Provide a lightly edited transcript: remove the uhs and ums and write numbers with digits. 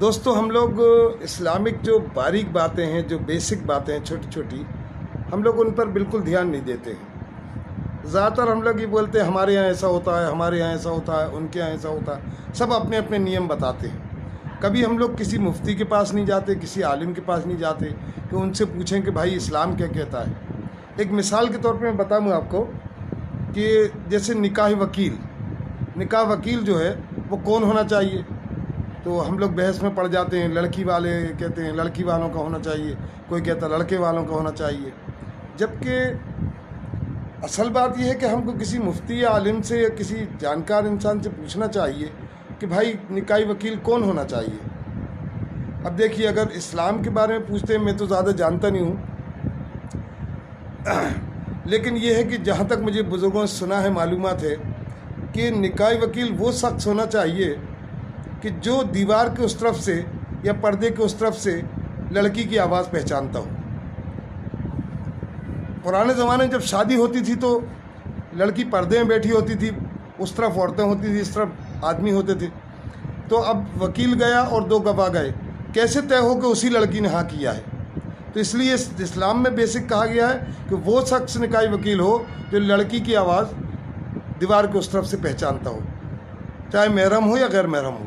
دوستو ہم لوگ اسلامک جو باریک باتیں ہیں، جو بیسک باتیں ہیں چھوٹی چھوٹی، ہم لوگ ان پر بالکل دھیان نہیں دیتے ہیں۔ زیادہ تر ہم لوگ یہ بولتے ہیں ہمارے یہاں ایسا ہوتا ہے، ہمارے یہاں ایسا ہوتا ہے، ان کے یہاں ایسا ہوتا ہے، سب اپنے اپنے نیم بتاتے ہیں۔ کبھی ہم لوگ کسی مفتی کے پاس نہیں جاتے، کسی عالم کے پاس نہیں جاتے کہ ان سے پوچھیں کہ بھائی اسلام کیا کہتا ہے۔ ایک مثال کے طور پہ میں بتاؤں آپ کو کہ جیسے نکاح وکیل جو ہے وہ کون ہونا چاہیے، تو ہم لوگ بحث میں پڑ جاتے ہیں۔ لڑکی والے کہتے ہیں لڑکی والوں کا ہونا چاہیے، کوئی کہتا ہے لڑکے والوں کا ہونا چاہیے، جبکہ اصل بات یہ ہے کہ ہم کو کسی مفتی یا عالم سے یا کسی جانکار انسان سے پوچھنا چاہیے کہ بھائی نکاحی وکیل کون ہونا چاہیے۔ اب دیکھیے، اگر اسلام کے بارے میں پوچھتے ہیں، میں تو زیادہ جانتا نہیں ہوں، لیکن یہ ہے کہ جہاں تک مجھے بزرگوں سے سنا ہے، معلومات ہے کہ نکاحی وکیل وہ شخص ہونا چاہیے کہ جو دیوار کے اس طرف سے یا پردے کے اس طرف سے لڑکی کی آواز پہچانتا ہو۔ پرانے زمانے میں جب شادی ہوتی تھی تو لڑکی پردے میں بیٹھی ہوتی تھی، اس طرف عورتیں ہوتی تھی، اس طرف آدمی ہوتے تھے۔ تو اب وکیل گیا اور دو گواہ گئے، کیسے طے ہو کہ اسی لڑکی نے ہاں کیا ہے؟ تو اس لیے اسلام میں بیسک کہا گیا ہے کہ وہ شخص نکاحی وکیل ہو جو لڑکی کی آواز دیوار کے اس طرف سے پہچانتا ہو، چاہے محرم ہو یا غیر محرم ہو۔